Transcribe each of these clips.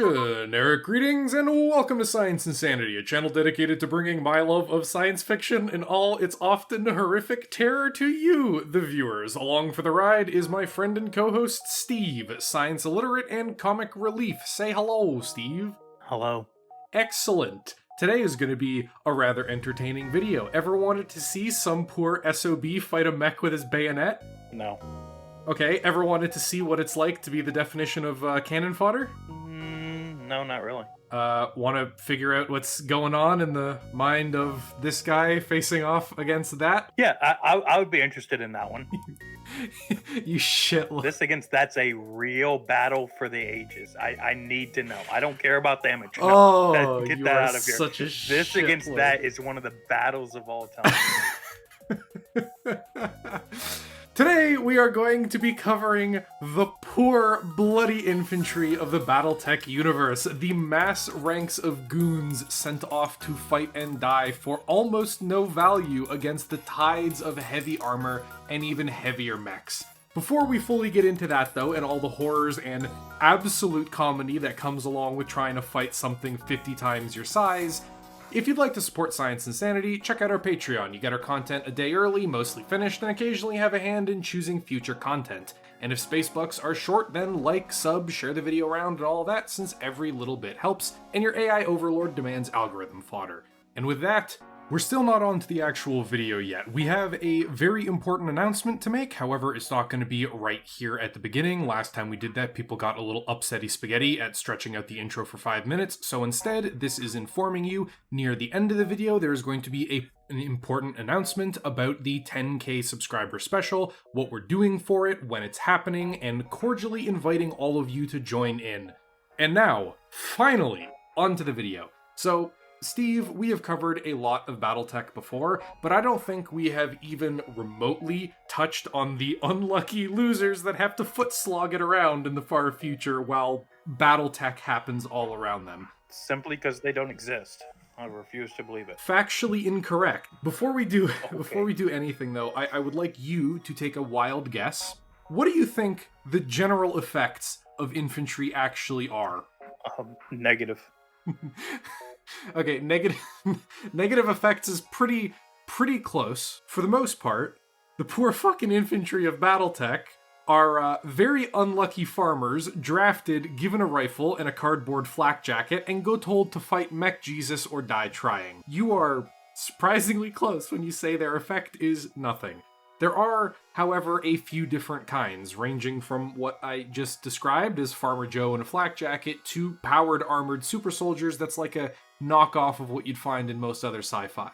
Generic greetings and welcome to Science Insanity, a channel dedicated to bringing my love of science fiction and all its often horrific terror to you, the viewers. Along for the ride is my friend and co-host Steve, science illiterate and comic relief. Say hello, Steve. Hello. Excellent. Today is going to be a rather entertaining video. Ever wanted to see some poor SOB fight a mech with his bayonet? No. Okay, ever wanted to see what it's like to be the definition of cannon fodder? No, not really. Want to figure out what's going on in the mind of this guy facing off against that? Yeah, I would be interested in that one. You shit. This against that's a real battle for the ages. I need to know. I don't care about damage. No, Oh, get you that are out of here. such a This shit against lord. that is one of the battles of all time. Today, we are going to be covering the poor, bloody infantry of the BattleTech universe, the mass ranks of goons sent off to fight and die for almost no value against the tides of heavy armor and even heavier mechs. Before we fully get into that, though, and all the horrors and absolute comedy that comes along with trying to fight something 50 times your size, if you'd like to support Science Insanity, check out our Patreon. You get our content a day early, mostly finished, and occasionally have a hand in choosing future content. And if space bucks are short, then like, sub, share the video around, and all that, since every little bit helps, and your AI overlord demands algorithm fodder. And with that, we're still not on to the actual video yet. We have a very important announcement to make, however, it's not going to be right here at the beginning. Last time we did that, people got a little upsetty spaghetti at stretching out the intro for 5 minutes, so instead, this is informing you, near the end of the video, there's going to be an important announcement about the 10k subscriber special, what we're doing for it, when it's happening, and cordially inviting all of you to join in. And now, finally, onto the video. So, Steve, we have covered a lot of BattleTech before, but I don't think we have even remotely touched on the unlucky losers that have to foot slog it around in the far future while BattleTech happens all around them. Simply because they don't exist. I refuse to believe it. Factually incorrect. Before we do Okay. anything, though, I would like you to take a wild guess. What do you think the general effects of infantry actually are? Negative. Okay, negative effects is pretty close. For the most part, the poor fucking infantry of BattleTech are very unlucky farmers drafted, given a rifle and a cardboard flak jacket, and go told to fight Mech Jesus or die trying. You are surprisingly close when you say their effect is nothing. There are, however, a few different kinds, ranging from what I just described as Farmer Joe in a flak jacket to powered armored super soldiers that's like a knockoff of what you'd find in most other sci-fi.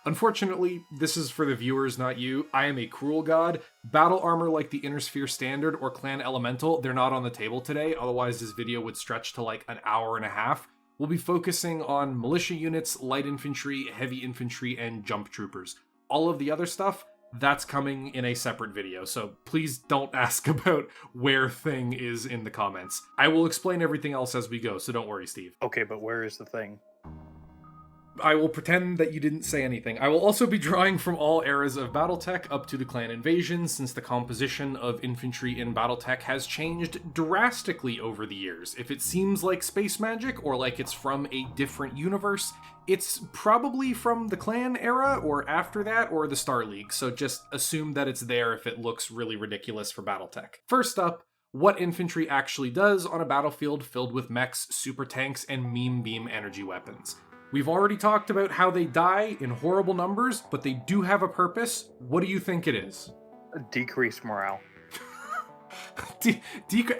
Unfortunately, this is for the viewers, not you. I am a cruel god. Battle armor like the Inner Sphere Standard or Clan Elemental, they're not on the table today, otherwise this video would stretch to like an hour and a half. We'll be focusing on militia units, light infantry, heavy infantry, and jump troopers. All of the other stuff, that's coming in a separate video, so please don't ask about where thing is in the comments. I will explain everything else as we go, so don't worry, Steve. Okay, but where is the thing? I will pretend that you didn't say anything. I will also be drawing from all eras of BattleTech up to the clan invasion, since the composition of infantry in BattleTech has changed drastically over the years. If it seems like space magic, or like it's from a different universe, it's probably from the clan era, or after that, or the Star League, so just assume that it's there if it looks really ridiculous for BattleTech. First up, what infantry actually does on a battlefield filled with mechs, super tanks, and meme beam energy weapons. We've already talked about how they die in horrible numbers, but they do have a purpose. What do you think it is? Decrease morale.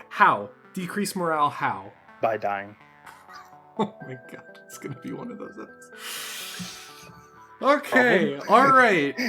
How? Decrease morale how? By dying. Oh my god, it's gonna be one of those episodes. Okay, alright.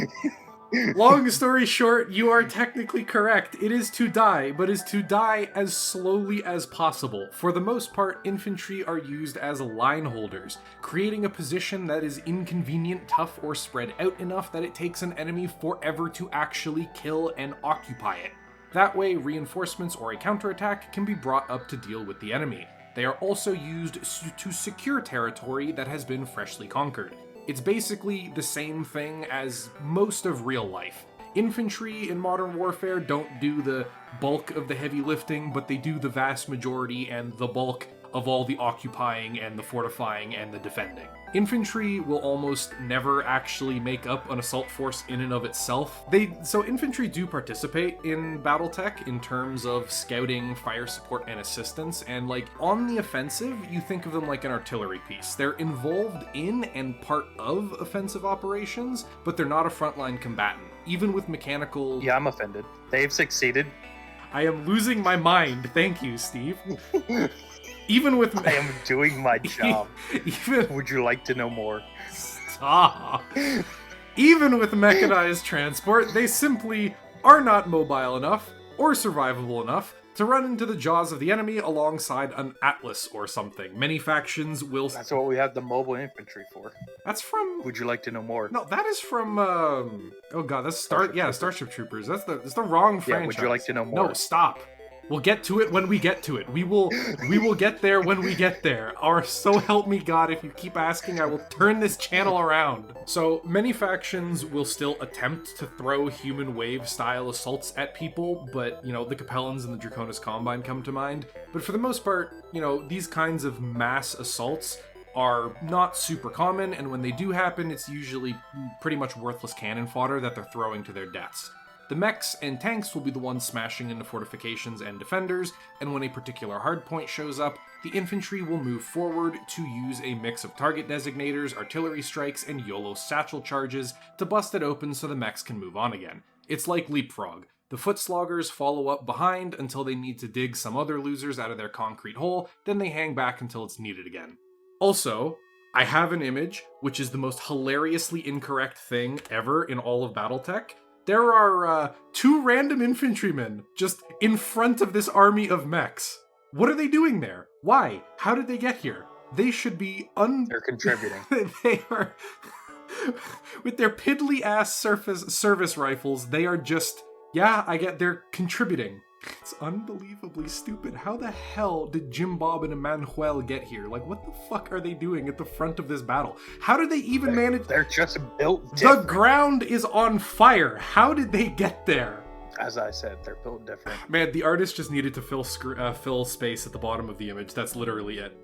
Long story short, you are technically correct. It is to die, but is to die as slowly as possible. For the most part, infantry are used as line holders, creating a position that is inconvenient, tough, or spread out enough that it takes an enemy forever to actually kill and occupy it. That way, reinforcements or a counterattack can be brought up to deal with the enemy. They are also used to secure territory that has been freshly conquered. It's basically the same thing as most of real life. Infantry in modern warfare don't do the bulk of the heavy lifting, but they do the vast majority and the bulk of all the occupying and the fortifying and the defending. Infantry will almost never actually make up an assault force in and of itself. So infantry do participate in BattleTech in terms of scouting, fire support, and assistance, and like on the offensive, you think of them like an artillery piece. They're involved in and part of offensive operations, but they're not a frontline combatant. Even with mechanical... Yeah, I'm offended. They've succeeded. I am losing my mind. Thank you, Steve. Even with... I am doing my job. Would you like to know more? Stop. Even with mechanized transport, they simply are not mobile enough or survivable enough to run into the jaws of the enemy alongside an Atlas or something. Many factions will... That's what we have the mobile infantry for. That's from... Would you like to know more? No, that is from... Oh god, that's Starship Troopers. That's the wrong franchise. Yeah, would you like to know more? No, stop. We'll get to it when we get to it. We will get there when we get there. Or so help me God, if you keep asking, I will turn this channel around. So many factions will still attempt to throw human wave style assaults at people, but you know, the Capellans and the Draconis Combine come to mind. But for the most part, you know, these kinds of mass assaults are not super common, and when they do happen, it's usually pretty much worthless cannon fodder that they're throwing to their deaths. The mechs and tanks will be the ones smashing into fortifications and defenders, and when a particular hardpoint shows up, the infantry will move forward to use a mix of target designators, artillery strikes, and YOLO satchel charges to bust it open so the mechs can move on again. It's like leapfrog. The foot sloggers follow up behind until they need to dig some other losers out of their concrete hole, then they hang back until it's needed again. Also, I have an image, which is the most hilariously incorrect thing ever in all of BattleTech. There are 2 random infantrymen just in front of this army of mechs. What are they doing there? Why? How did they get here? They should be They're contributing. They are... With their piddly-ass service rifles, they are just... Yeah, they're contributing. It's unbelievably stupid. How the hell did Jim Bob and Emmanuel get here? Like, what the fuck are they doing at the front of this battle? How did they even manage... They're just built different. The ground is on fire. How did they get there? As I said, they're built different. Man, the artist just needed to fill space at the bottom of the image. That's literally it.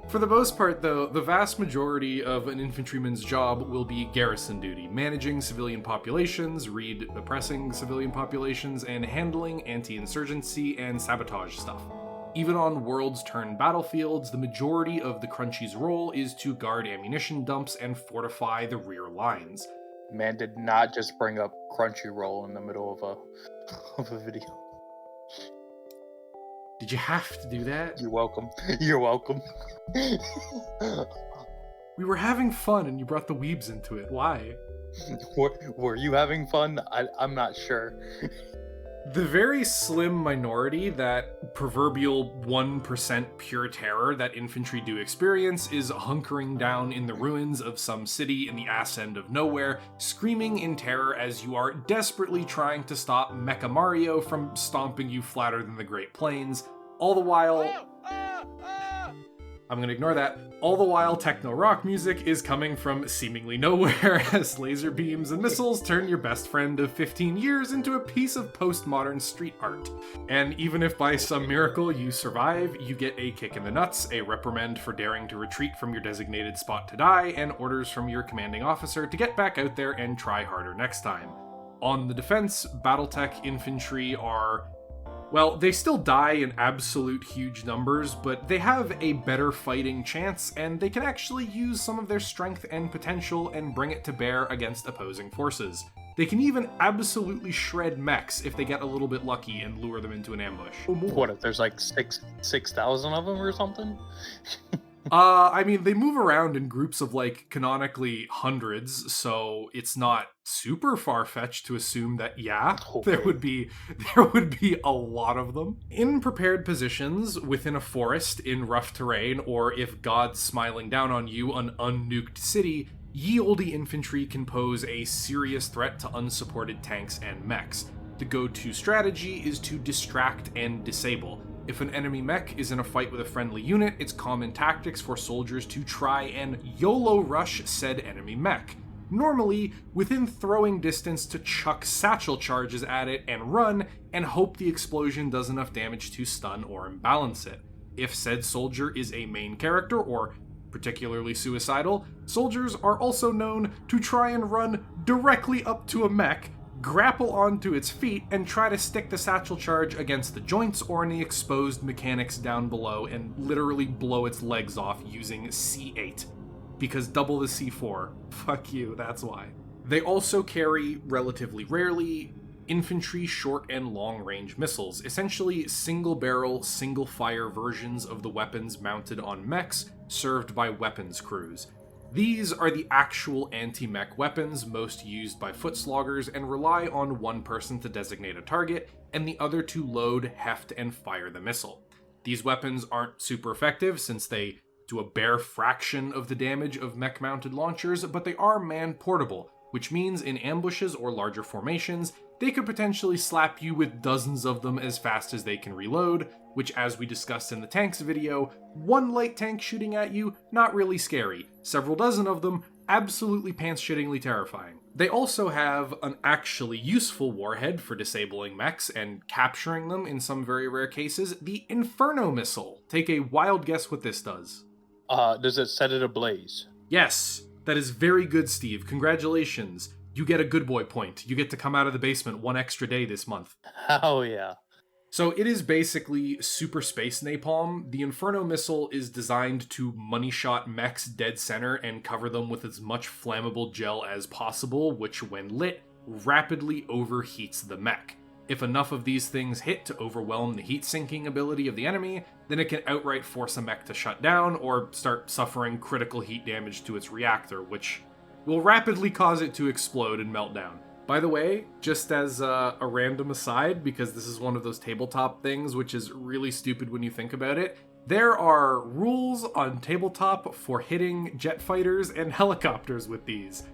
For the most part, though, the vast majority of an infantryman's job will be garrison duty, managing civilian populations, oppressing civilian populations, and handling anti-insurgency and sabotage stuff. Even on world's turn battlefields, the majority of the crunchies' role is to guard ammunition dumps and fortify the rear lines. Man did not just bring up Crunchyroll in the middle of a video. Did you have to do that? You're welcome. You're welcome. We were having fun and you brought the weebs into it. Why? Were you having fun? I'm not sure. The very slim minority, that proverbial 1% pure terror that infantry do experience, is hunkering down in the ruins of some city in the ass end of nowhere, screaming in terror as you are desperately trying to stop Mecha Mario from stomping you flatter than the Great Plains, all the while... I'm gonna ignore that. All the while, techno-rock music is coming from seemingly nowhere as laser beams and missiles turn your best friend of 15 years into a piece of postmodern street art. And even if by some miracle you survive, you get a kick in the nuts, a reprimand for daring to retreat from your designated spot to die, and orders from your commanding officer to get back out there and try harder next time. On the defense, BattleTech infantry are... Well, they still die in absolute huge numbers, but they have a better fighting chance, and they can actually use some of their strength and potential and bring it to bear against opposing forces. They can even absolutely shred mechs if they get a little bit lucky and lure them into an ambush. What if there's like 6,000 of them or something? I mean, they move around in groups of, like, canonically hundreds, so it's not super far-fetched to assume that, yeah, okay, there would be a lot of them. In prepared positions, within a forest, in rough terrain, or if God's smiling down on you, an unnuked city, ye olde infantry can pose a serious threat to unsupported tanks and mechs. The go-to strategy is to distract and disable. If an enemy mech is in a fight with a friendly unit, it's common tactics for soldiers to try and YOLO rush said enemy mech. Normally, within throwing distance to chuck satchel charges at it and run, and hope the explosion does enough damage to stun or imbalance it. If said soldier is a main character or particularly suicidal, soldiers are also known to try and run directly up to a mech, grapple onto its feet, and try to stick the satchel charge against the joints or any exposed mechanics down below and literally blow its legs off using C8. Because double the C4. Fuck you, that's why. They also carry, relatively rarely, infantry short and long range missiles, essentially single barrel, single fire versions of the weapons mounted on mechs served by weapons crews. These are the actual anti-mech weapons most used by foot sloggers and rely on one person to designate a target and the other to load, heft, and fire the missile. These weapons aren't super effective since they do a bare fraction of the damage of mech-mounted launchers, but they are man-portable, which means in ambushes or larger formations, they could potentially slap you with dozens of them as fast as they can reload, which, as we discussed in the tanks video, one light tank shooting at you, not really scary. Several dozen of them, absolutely pants-shittingly terrifying. They also have an actually useful warhead for disabling mechs and capturing them in some very rare cases, the Inferno Missile. Take a wild guess what this does. Does it set it ablaze? Yes, that is very good, Steve. Congratulations. You get a good boy point. You get to come out of the basement one extra day this month. Oh, yeah. So it is basically super space napalm. The Inferno Missile is designed to money shot mechs dead center and cover them with as much flammable gel as possible, which when lit, rapidly overheats the mech. If enough of these things hit to overwhelm the heat sinking ability of the enemy, then it can outright force a mech to shut down or start suffering critical heat damage to its reactor, which will rapidly cause it to explode and melt down. By the way, just as a random aside, because this is one of those tabletop things which is really stupid when you think about it, there are rules on tabletop for hitting jet fighters and helicopters with these.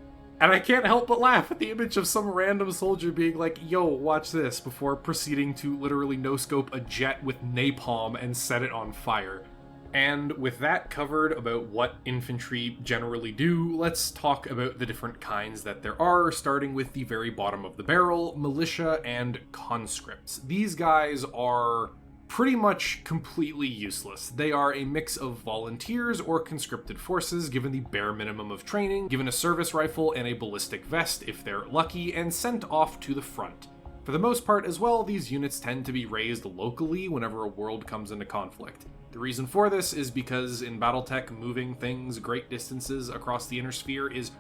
And I can't help but laugh at the image of some random soldier being like, yo, watch this, before proceeding to literally no-scope a jet with napalm and set it on fire. And with that covered about what infantry generally do, let's talk about the different kinds that there are, starting with the very bottom of the barrel, militia and conscripts. These guys are pretty much completely useless. They are a mix of volunteers or conscripted forces given the bare minimum of training, given a service rifle and a ballistic vest if they're lucky, and sent off to the front. For the most part as well, these units tend to be raised locally whenever a world comes into conflict. The reason for this is because in BattleTech, moving things great distances across the inner sphere is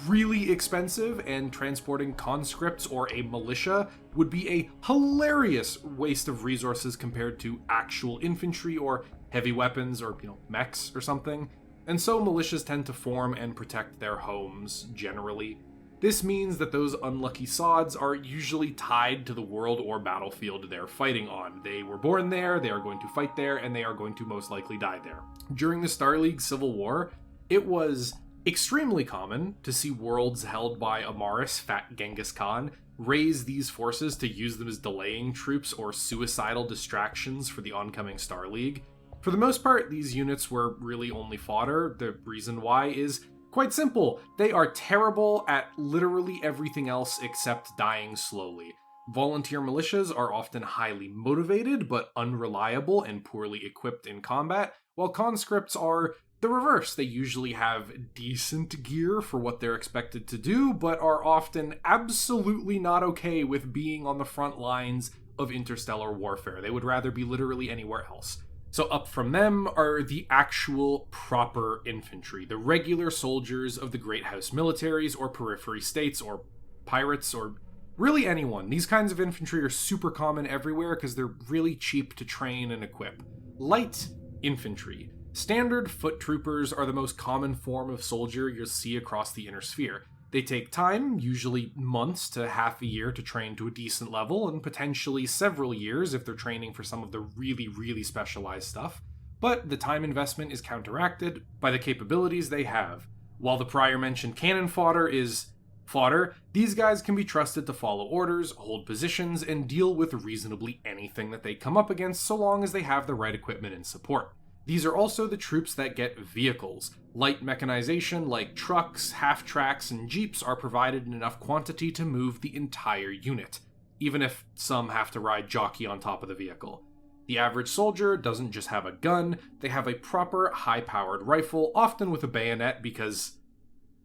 really expensive, and transporting conscripts or a militia would be a hilarious waste of resources compared to actual infantry or heavy weapons or, mechs or something. And so militias tend to form and protect their homes, generally. This means that those unlucky sods are usually tied to the world or battlefield they're fighting on. They were born there, they are going to fight there, and they are going to most likely die there. During the Star League Civil War, it was extremely common to see worlds held by Amaris, Fat Genghis Khan, raise these forces to use them as delaying troops or suicidal distractions for the oncoming Star League. For the most part, these units were really only fodder. The reason why is quite simple. They are terrible at literally everything else except dying slowly. Volunteer militias are often highly motivated but unreliable and poorly equipped in combat, while conscripts are the reverse. They usually have decent gear for what they're expected to do, but are often absolutely not okay with being on the front lines of interstellar warfare. They would rather be literally anywhere else. So up from them are the actual proper infantry, the regular soldiers of the Great House militaries or periphery states or pirates or really anyone. These kinds of infantry are super common everywhere because they're really cheap to train and equip. Light infantry. Standard foot troopers are the most common form of soldier you'll see across the inner sphere. They take time, usually months to half a year, to train to a decent level, and potentially several years if they're training for some of the really, really specialized stuff. But the time investment is counteracted by the capabilities they have. While the prior mentioned cannon fodder is fodder, these guys can be trusted to follow orders, hold positions, and deal with reasonably anything that they come up against so long as they have the right equipment and support. These are also the troops that get vehicles. Light mechanization like trucks, half-tracks, and jeeps are provided in enough quantity to move the entire unit, even if some have to ride jockey on top of the vehicle. The average soldier doesn't just have a gun, they have a proper high-powered rifle, often with a bayonet because,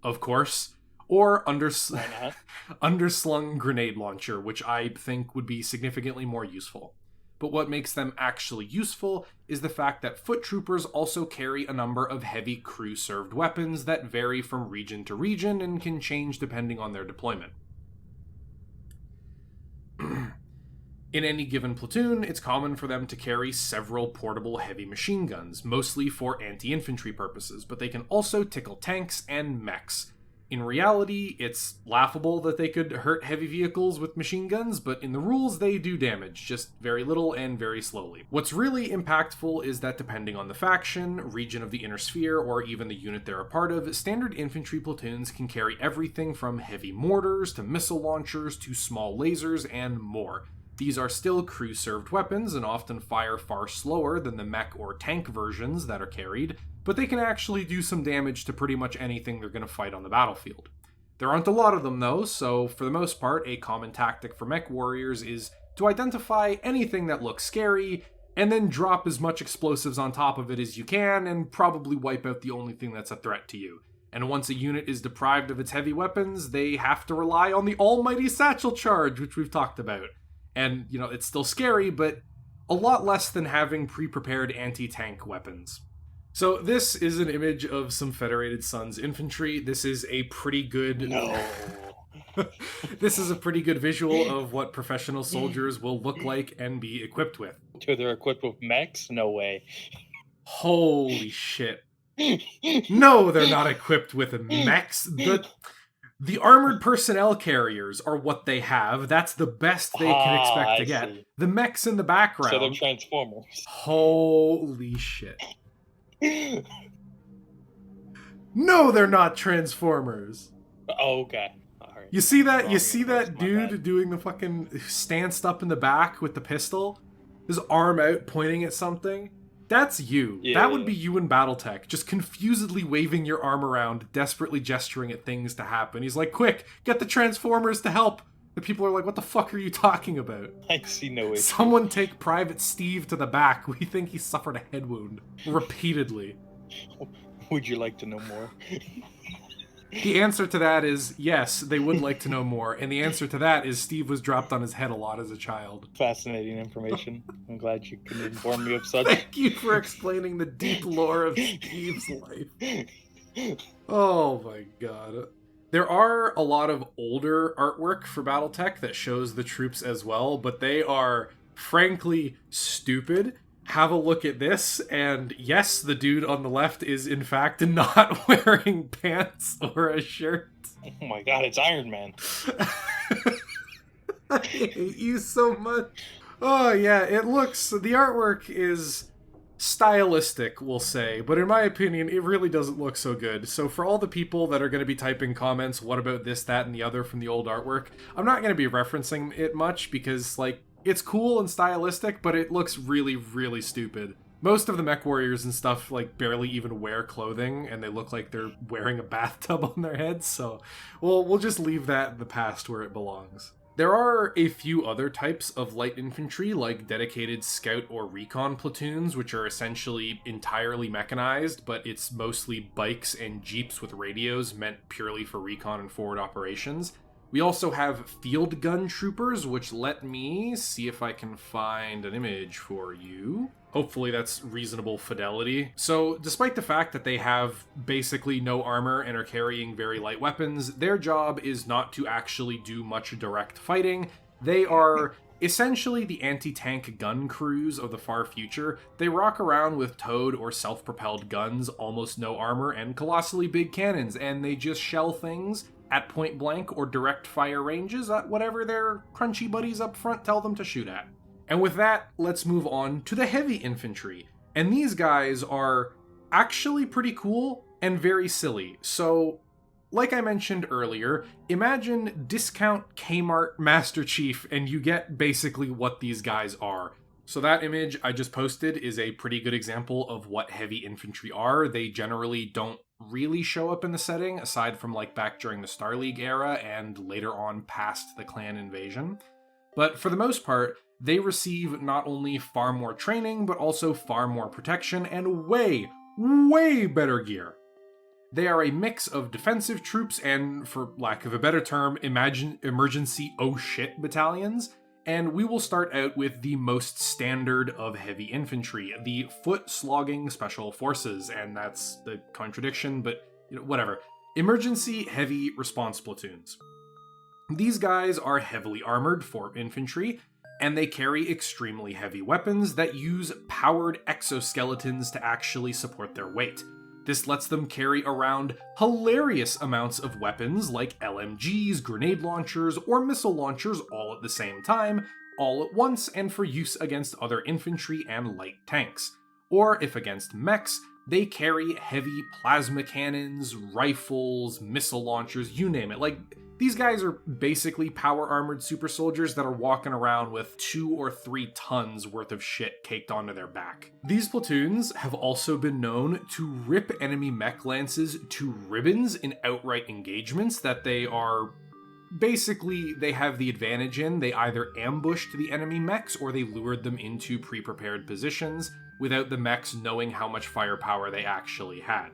of course, or underslung grenade launcher, which I think would be significantly more useful. But what makes them actually useful is the fact that foot troopers also carry a number of heavy crew-served weapons that vary from region to region and can change depending on their deployment. In any given platoon, it's common for them to carry several portable heavy machine guns, mostly for anti-infantry purposes, but they can also tickle tanks and mechs. In reality, it's laughable that they could hurt heavy vehicles with machine guns, but in the rules they do damage, just very little and very slowly. What's really impactful is that depending on the faction, region of the inner sphere, or even the unit they're a part of, standard infantry platoons can carry everything from heavy mortars to missile launchers to small lasers and more. These are still crew-served weapons and often fire far slower than the mech or tank versions that are carried, but they can actually do some damage to pretty much anything they're going to fight on the battlefield. There aren't a lot of them though, so for the most part, a common tactic for mech warriors is to identify anything that looks scary, and then drop as much explosives on top of it as you can, and probably wipe out the only thing that's a threat to you. And once a unit is deprived of its heavy weapons, they have to rely on the almighty satchel charge, which we've talked about. And, it's still scary, but a lot less than having pre-prepared anti-tank weapons. So this is an image of some Federated Sons infantry. This is a pretty good... No. This is a pretty good visual of what professional soldiers will look like and be equipped with. So they're equipped with mechs? No way. Holy shit. No, they're not equipped with mechs. The armored personnel carriers are what they have. That's the best they can expect to get. See. The mechs in the background. So they're Transformers. Holy shit. No, they're not Transformers. Oh, okay. All right. You see that? You Wrong see universe, that my dude bad. doing the fucking stanced up in the back with the pistol? His arm out pointing at something? That's you. Yeah. That would be you in BattleTech, just confusedly waving your arm around, desperately gesturing at things to happen. He's like, quick, get the Transformers to help. The people are like, what the fuck are you talking about? I see no issue. Someone take Private Steve to the back. We think he suffered a head wound. Repeatedly. Would you like to know more? The answer to that is yes, they would like to know more. And the answer to that is Steve was dropped on his head a lot as a child. Fascinating information. I'm glad you can inform me of such. Thank you for explaining the deep lore of Steve's life. Oh my god. There are a lot of older artwork for BattleTech that shows the troops as well, but they are frankly stupid. Have a look at this, and yes, the dude on the left is in fact not wearing pants or a shirt. Oh my god, it's Iron Man. I hate you so much. Oh yeah, the artwork is stylistic, we'll say, but in my opinion, it really doesn't look so good. So for all the people that are going to be typing comments, what about this, that, and the other from the old artwork, I'm not going to be referencing it much because, it's cool and stylistic, but it looks really, really stupid. Most of the mech warriors and stuff, barely even wear clothing, and they look like they're wearing a bathtub on their heads, so we'll just leave that in the past where it belongs. There are a few other types of light infantry, like dedicated scout or recon platoons, which are essentially entirely mechanized, but it's mostly bikes and jeeps with radios meant purely for recon and forward operations. We also have field gun troopers, which let me see if I can find an image for you. Hopefully that's reasonable fidelity. So, despite the fact that they have basically no armor and are carrying very light weapons, their job is not to actually do much direct fighting. They are essentially the anti-tank gun crews of the far future. They rock around with towed or self-propelled guns, almost no armor, and colossally big cannons, and they just shell things at point blank or direct fire ranges at whatever their crunchy buddies up front tell them to shoot at. And with that, let's move on to the heavy infantry. And these guys are actually pretty cool and very silly. So, like I mentioned earlier, imagine discount Kmart Master Chief and you get basically what these guys are. So that image I just posted is a pretty good example of what heavy infantry are. They generally don't really show up in the setting, aside from back during the Star League era and later on past the clan invasion. But for the most part, they receive not only far more training, but also far more protection and way, way better gear. They are a mix of defensive troops and, for lack of a better term, emergency oh shit battalions, and we will start out with the most standard of heavy infantry, the foot slogging special forces, and that's the contradiction, but whatever. Emergency heavy response platoons. These guys are heavily armored for infantry, and they carry extremely heavy weapons that use powered exoskeletons to actually support their weight. This lets them carry around hilarious amounts of weapons like LMGs, grenade launchers, or missile launchers all at the same time, all at once, and for use against other infantry and light tanks. Or if against mechs, they carry heavy plasma cannons, rifles, missile launchers, you name it. Like, these guys are basically power-armored super soldiers that are walking around with 2 or 3 tons worth of shit caked onto their back. These platoons have also been known to rip enemy mech lances to ribbons in outright engagements that they are... Basically, they have the advantage in. They either ambushed the enemy mechs or they lured them into pre-prepared positions without the mechs knowing how much firepower they actually had.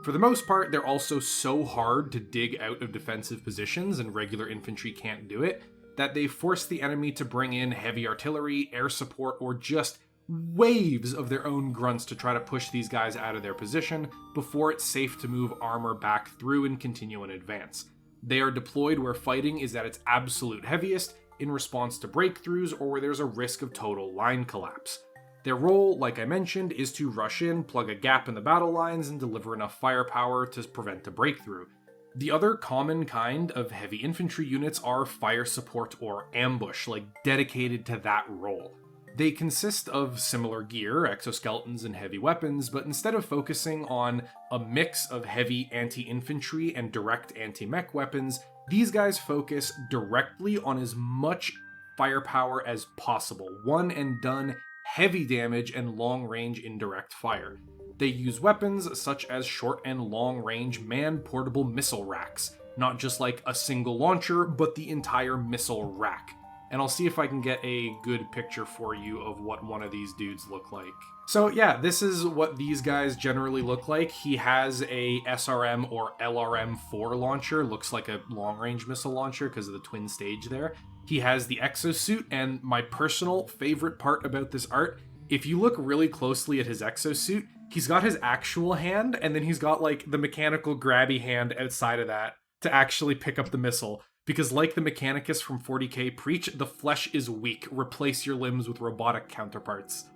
For the most part, they're also so hard to dig out of defensive positions, and regular infantry can't do it, that they force the enemy to bring in heavy artillery, air support, or just waves of their own grunts to try to push these guys out of their position before it's safe to move armor back through and continue in advance. They are deployed where fighting is at its absolute heaviest, in response to breakthroughs or where there's a risk of total line collapse. Their role, like I mentioned, is to rush in, plug a gap in the battle lines, and deliver enough firepower to prevent a breakthrough. The other common kind of heavy infantry units are fire support or ambush, like dedicated to that role. They consist of similar gear, exoskeletons, and heavy weapons, but instead of focusing on a mix of heavy anti-infantry and direct anti-mech weapons, these guys focus directly on as much firepower as possible, one and done heavy damage and long-range indirect fire. They use weapons such as short and long-range man-portable missile racks, not just like a single launcher, but the entire missile rack. And I'll see if I can get a good picture for you of what one of these dudes look like. So yeah, this is what these guys generally look like. He has a SRM or LRM-4 launcher, looks like a long-range missile launcher because of the twin stage there. He has the exosuit, and my personal favorite part about this art, if you look really closely at his exosuit, he's got his actual hand, and then he's got like the mechanical grabby hand outside of that to actually pick up the missile. Because like the Mechanicus from 40k preach, the flesh is weak. Replace your limbs with robotic counterparts.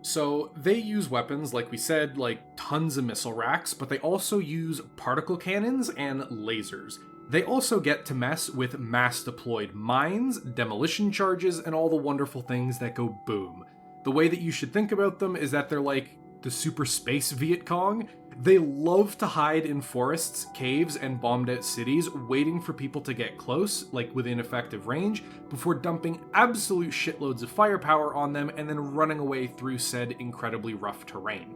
So they use weapons, like we said, like tons of missile racks, but they also use particle cannons and lasers. They also get to mess with mass-deployed mines, demolition charges, and all the wonderful things that go boom. The way that you should think about them is that they're like the super space Viet Cong. They love to hide in forests, caves, and bombed-out cities, waiting for people to get close, like within effective range, before dumping absolute shitloads of firepower on them and then running away through said incredibly rough terrain.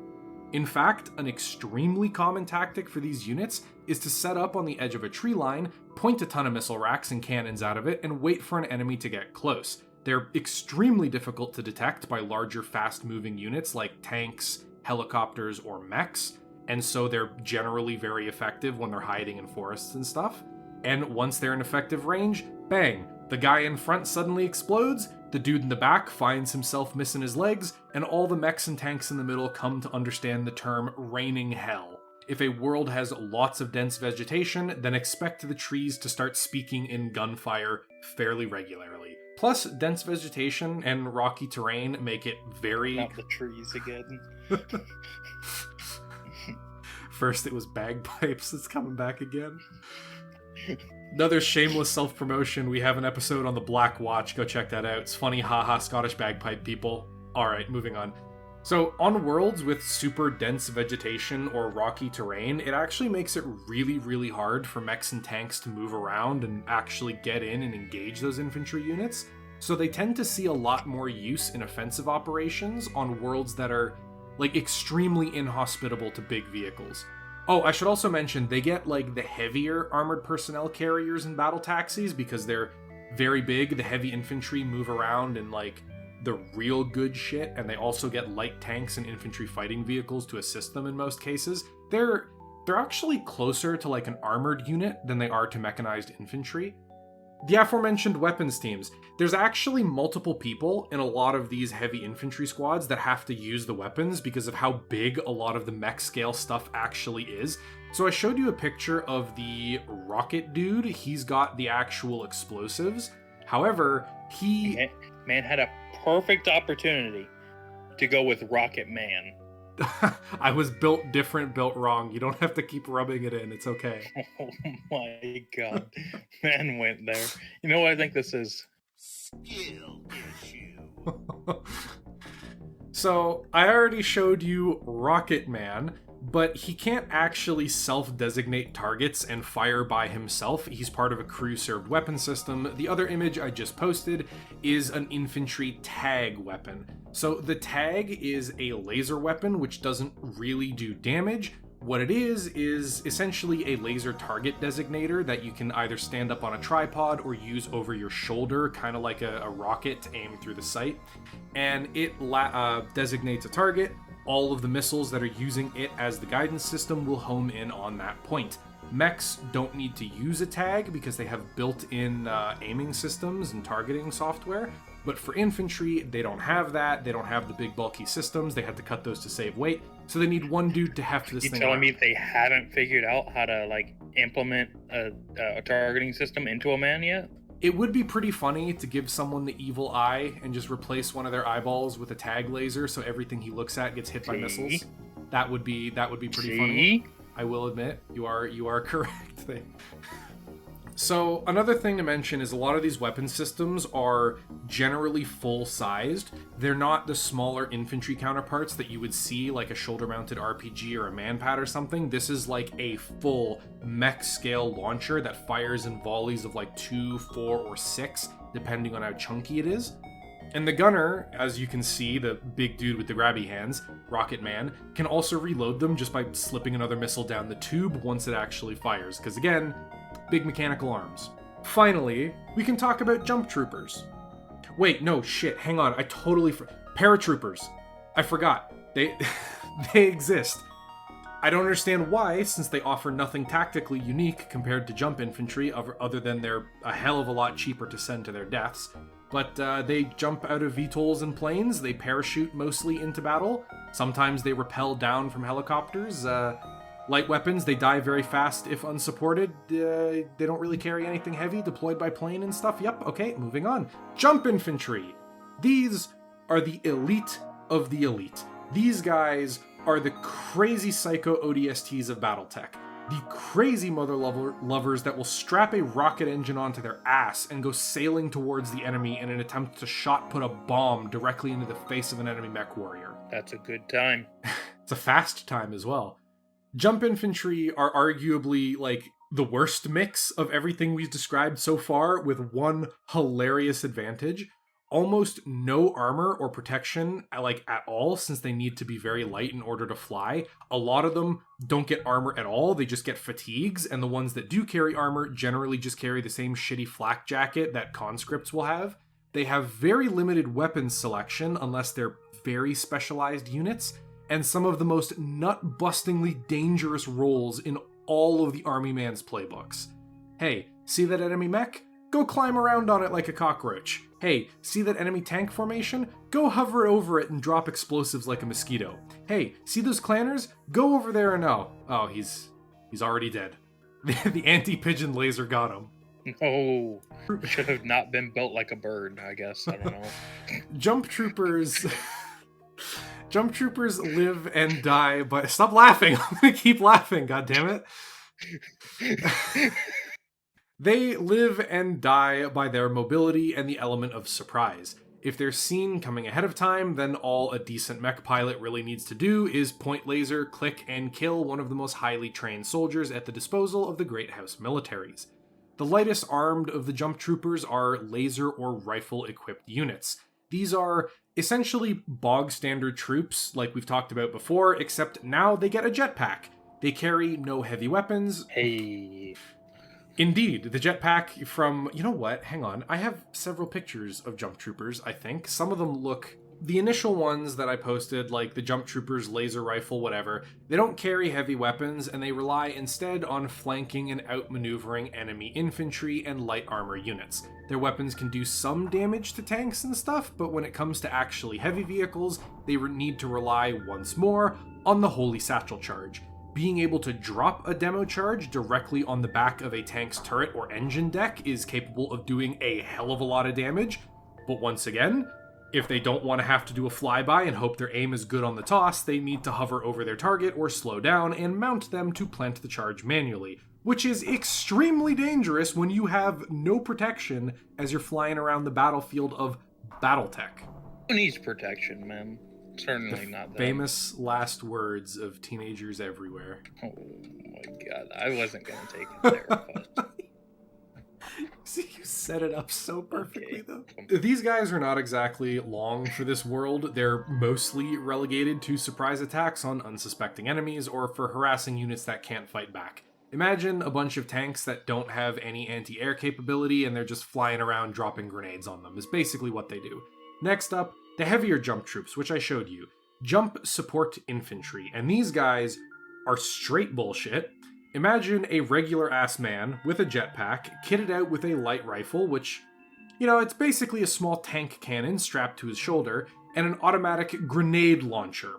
In fact, an extremely common tactic for these units is to set up on the edge of a tree line, point a ton of missile racks and cannons out of it, and wait for an enemy to get close. They're extremely difficult to detect by larger, fast-moving units like tanks, helicopters, or mechs, and so they're generally very effective when they're hiding in forests and stuff. And once they're in effective range, bang, the guy in front suddenly explodes, the dude in the back finds himself missing his legs, and all the mechs and tanks in the middle come to understand the term raining hell. If a world has lots of dense vegetation, then expect the trees to start speaking in gunfire fairly regularly. Plus, dense vegetation and rocky terrain make it very... Not the trees again. First it was bagpipes, it's coming back again. Another shameless self-promotion, we have an episode on the Black Watch, go check that out. It's funny, haha, Scottish bagpipe people. Alright, moving on. So, on worlds with super dense vegetation or rocky terrain, it actually makes it really, really hard for mechs and tanks to move around and actually get in and engage those infantry units. So they tend to see a lot more use in offensive operations on worlds that are, like, extremely inhospitable to big vehicles. Oh, I should also mention, they get, like, the heavier armored personnel carriers and battle taxis because they're very big. The heavy infantry move around in like the real good shit, and they also get light tanks and infantry fighting vehicles to assist them in most cases. They're actually closer to like an armored unit than they are to mechanized infantry. The aforementioned weapons teams. There's actually multiple people in a lot of these heavy infantry squads that have to use the weapons because of how big a lot of the mech scale stuff actually is. So I showed you a picture of the rocket dude. He's got the actual explosives. However, Man had a perfect opportunity to go with Rocket Man. I was built different, built wrong. You don't have to keep rubbing it in. It's okay. Oh my god. Man went there. You know what I think this is? Skill issue. So, I already showed you Rocket Man, but he can't actually self-designate targets and fire by himself. He's part of a crew-served weapon system. The other image I just posted is an infantry tag weapon. So the tag is a laser weapon which doesn't really do damage. What it is essentially a laser target designator that you can either stand up on a tripod or use over your shoulder, kind of like a rocket to aim through the sight. And it designates a target. All of the missiles that are using it as the guidance system will home in on that point. Mechs don't need to use a tag because they have built-in aiming systems and targeting software. But for infantry, they don't have that. They don't have the big bulky systems. They had to cut those to save weight. So they need one dude to heft this thing You telling around. me they haven't figured out how to like implement a targeting system into a man yet? It would be pretty funny to give someone the evil eye and just replace one of their eyeballs with a tag laser so everything he looks at gets hit by missiles. That would be pretty funny. I will admit, you are correct. So another thing to mention is a lot of these weapon systems are generally full-sized. They're not the smaller infantry counterparts that you would see like a shoulder-mounted RPG or a manpad or something. This is like a full mech-scale launcher that fires in volleys of like 2, 4, or 6, depending on how chunky it is. And the gunner, as you can see, the big dude with the grabby hands, Rocket Man, can also reload them just by slipping another missile down the tube once it actually fires, because again, big mechanical arms. Finally, we can talk about jump troopers. Wait, no, shit, hang on, I totally paratroopers. I forgot. They exist. I don't understand why, since they offer nothing tactically unique compared to jump infantry, other than they're a hell of a lot cheaper to send to their deaths. But they jump out of VTOLs and planes, they parachute mostly into battle. Sometimes they rappel down from helicopters. Light weapons, they die very fast if unsupported. They don't really carry anything heavy, deployed by plane and stuff. Yep, okay, moving on. Jump infantry. These are the elite of the elite. These guys are the crazy psycho ODSTs of BattleTech. The crazy mother lovers that will strap a rocket engine onto their ass and go sailing towards the enemy in an attempt to shot put a bomb directly into the face of an enemy mech warrior. That's a good time. It's a fast time as well. Jump infantry are arguably like the worst mix of everything we've described so far, with one hilarious advantage. Almost no armor or protection like at all, since they need to be very light in order to fly. A lot of them don't get armor at all, they just get fatigues, and the ones that do carry armor generally just carry the same shitty flak jacket that conscripts will have. They have very limited weapons selection unless they're very specialized units, and some of the most nut-bustingly dangerous roles in all of the Army Man's playbooks. Hey, see that enemy mech? Go climb around on it like a cockroach. Hey, see that enemy tank formation? Go hover over it and drop explosives like a mosquito. Hey, see those clanners? Go over there and oh, he's already dead. The anti-pigeon laser got him. No, should have not been built like a bird, I guess. I don't know. Jump troopers live and die by... Stop laughing! I'm gonna keep laughing, goddammit. They live and die by their mobility and the element of surprise. If they're seen coming ahead of time, then all a decent mech pilot really needs to do is point laser, click, and kill one of the most highly trained soldiers at the disposal of the Great House militaries. The lightest armed of the jump troopers are laser or rifle equipped units. These are essentially bog standard troops, like we've talked about before, except now they get a jetpack. They carry no heavy weapons. Hey. Indeed, the jetpack from, you know what, hang on, I have several pictures of jump troopers, I think. Some of them look, the initial ones that I posted, like the jump troopers, laser rifle, whatever, they don't carry heavy weapons, and they rely instead on flanking and outmaneuvering enemy infantry and light armor units. Their weapons can do some damage to tanks and stuff, but when it comes to actually heavy vehicles, they need to rely once more on the Holy Satchel Charge. Being able to drop a demo charge directly on the back of a tank's turret or engine deck is capable of doing a hell of a lot of damage, but once again, if they don't want to have to do a flyby and hope their aim is good on the toss, they need to hover over their target or slow down and mount them to plant the charge manually, which is extremely dangerous when you have no protection as you're flying around the battlefield of BattleTech. Who needs protection, man? Certainly not that. Famous last words of teenagers everywhere. Oh my god, I wasn't gonna take it there, but... See, you set it up so perfectly, Okay. though. These guys are not exactly long for this world. They're mostly relegated to surprise attacks on unsuspecting enemies or for harassing units that can't fight back. Imagine a bunch of tanks that don't have any anti-air capability and they're just flying around dropping grenades on them, is basically what they do. Next up, the heavier jump troops, which I showed you. Jump support infantry, and these guys are straight bullshit. Imagine a regular-ass man with a jetpack, kitted out with a light rifle, which, you know, it's basically a small tank cannon strapped to his shoulder, and an automatic grenade launcher.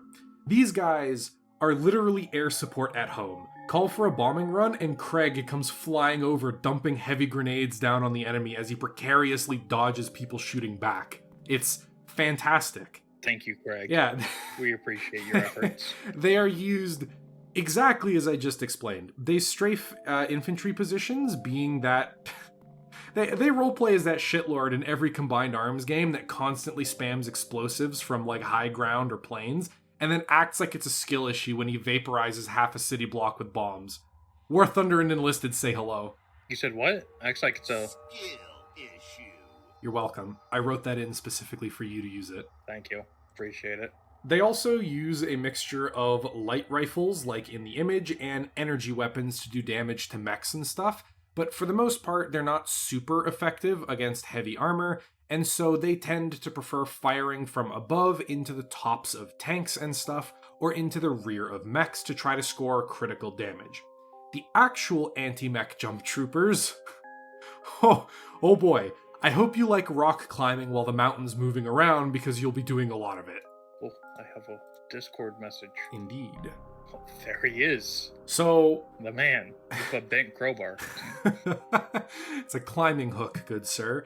These guys are literally air support at home. Call for a bombing run, and Craig comes flying over, dumping heavy grenades down on the enemy as he precariously dodges people shooting back. It's fantastic. Thank you, Craig. Yeah. We appreciate your efforts. They are used exactly as I just explained. They strafe infantry positions, being that they roleplay as that shitlord in every combined arms game that constantly spams explosives from like high ground or planes, and then acts like it's a skill issue when he vaporizes half a city block with bombs. War Thunder and Enlisted say hello. You said what? Acts like it's a... Skill issue. You're welcome. I wrote that in specifically for you to use it. Thank you. Appreciate it. They also use a mixture of light rifles, like in the image, and energy weapons to do damage to mechs and stuff, but for the most part, they're not super effective against heavy armor, and so they tend to prefer firing from above into the tops of tanks and stuff, or into the rear of mechs to try to score critical damage. The actual anti-mech jump troopers... oh boy, I hope you like rock climbing while the mountain's moving around, because you'll be doing a lot of it. Oh, I have a Discord message. Indeed. Oh, there he is. So... The man with a bent crowbar. It's a climbing hook, good sir.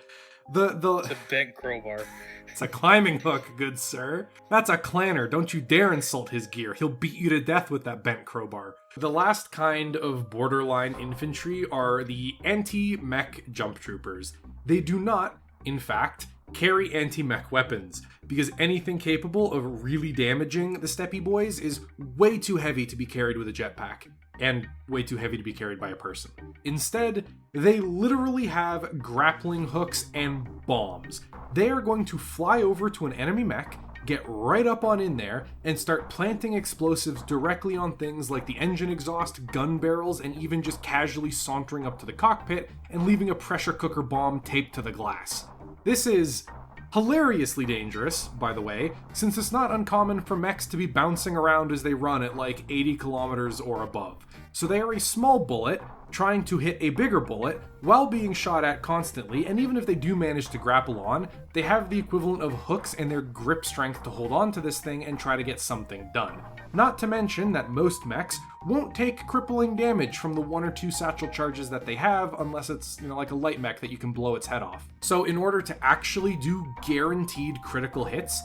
It's a bent crowbar. It's a climbing hook, good sir. That's a clanner. Don't you dare insult his gear. He'll beat you to death with that bent crowbar. The last kind of borderline infantry are the anti-mech jump troopers. They do not, in fact, carry anti-mech weapons, because anything capable of really damaging the steppy boys is way too heavy to be carried with a jetpack, and way too heavy to be carried by a person. Instead, they literally have grappling hooks and bombs. They are going to fly over to an enemy mech, get right up on in there, and start planting explosives directly on things like the engine exhaust, gun barrels, and even just casually sauntering up to the cockpit and leaving a pressure cooker bomb taped to the glass. This is hilariously dangerous, by the way, since it's not uncommon for mechs to be bouncing around as they run at like 80 kilometers or above. So they are a small bullet trying to hit a bigger bullet while being shot at constantly, and even if they do manage to grapple on, they have the equivalent of hooks and their grip strength to hold on to this thing and try to get something done. Not to mention that most mechs won't take crippling damage from the 1 or 2 satchel charges that they have, unless it's, you know, like a light mech that you can blow its head off. So in order to actually do guaranteed critical hits,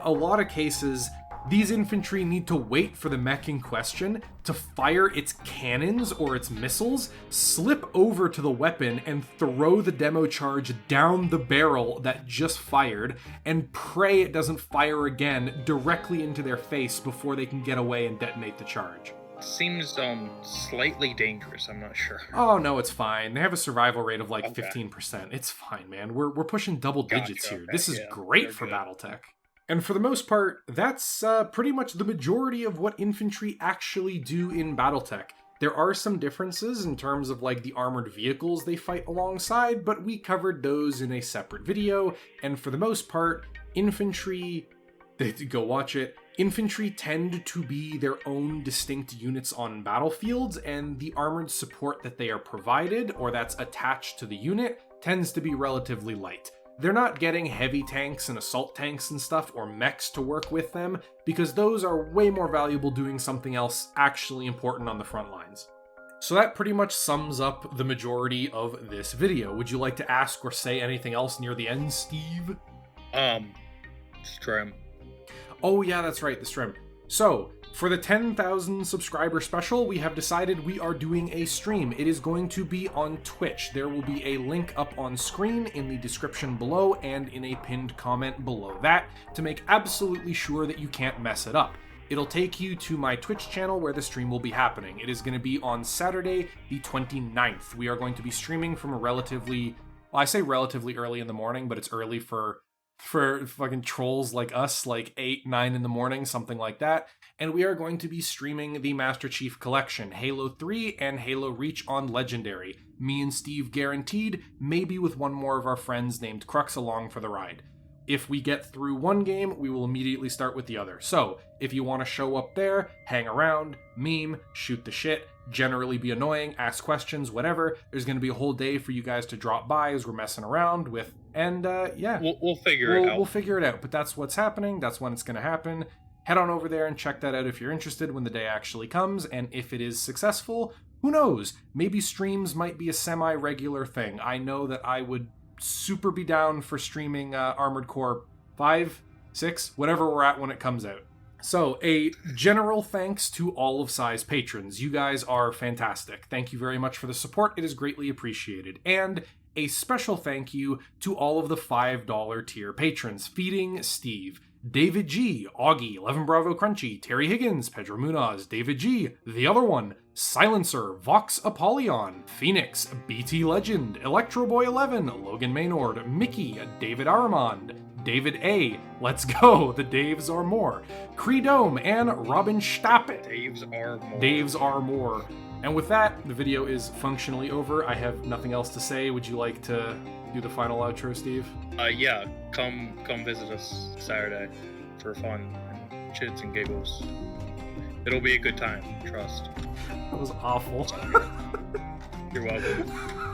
a lot of cases, these infantry need to wait for the mech in question to fire its cannons or its missiles, slip over to the weapon and throw the demo charge down the barrel that just fired, and pray it doesn't fire again directly into their face before they can get away and detonate the charge. Seems slightly dangerous, I'm not sure. Oh no, it's fine. They have a survival rate of like Okay. 15%. It's fine, man. We're pushing double digits Gotcha, here. okay, This is yeah, great they're for good. BattleTech. And for the most part, that's pretty much the majority of what infantry actually do in BattleTech. There are some differences in terms of like the armored vehicles they fight alongside, but we covered those in a separate video, and for the most part, infantry, go watch it, infantry tend to be their own distinct units on battlefields, and the armored support that they are provided, or that's attached to the unit, tends to be relatively light. They're not getting heavy tanks and assault tanks and stuff, or mechs to work with them, because those are way more valuable doing something else actually important on the front lines. So that pretty much sums up the majority of this video. Would you like to ask or say anything else near the end, Steve? Strim. Oh yeah, that's right, the stream. So, for the 10,000 subscriber special, we have decided we are doing a stream. It is going to be on Twitch. There will be a link up on screen in the description below and in a pinned comment below that to make absolutely sure that you can't mess it up. It'll take you to my Twitch channel where the stream will be happening. It is going to be on Saturday, the 29th. We are going to be streaming from a relatively, well, I say relatively early in the morning, but it's early for fucking trolls like us, like 8, 9 in the morning, something like that. And we are going to be streaming the Master Chief Collection, Halo 3 and Halo Reach on Legendary. Me and Steve guaranteed, maybe with one more of our friends named Crux along for the ride. If we get through one game, we will immediately start with the other. So, if you want to show up there, hang around, meme, shoot the shit, generally be annoying, ask questions, whatever, there's going to be a whole day for you guys to drop by as we're messing around with, and yeah. We'll figure it out. We'll figure it out, but that's what's happening, that's when it's going to happen. Head on over there and check that out if you're interested when the day actually comes, and if it is successful, who knows, maybe streams might be a semi-regular thing. I know that I would super be down for streaming Armored Core 5, 6, whatever we're at when it comes out. So, a general thanks to all of Psy's patrons. You guys are fantastic. Thank you very much for the support. It is greatly appreciated. And a special thank you to all of the $5 tier patrons. Feeding Steve, David G, Augie, 11 Bravo Crunchy, Terry Higgins, Pedro Munaz, David G, The Other One, Silencer, Vox Apollyon, Phoenix, BT Legend, Electro Boy 11, Logan Maynard, Mickey, David Aramond, David A, Let's Go, the Daves Are More, Creedome, and Robin Stappet. Daves Are More. And with that, the video is functionally over. I have nothing else to say. Would you like to do the final outro, Steve? Yeah, come visit us Saturday for fun and chits and giggles. It'll be a good time, trust. That was awful. You're welcome.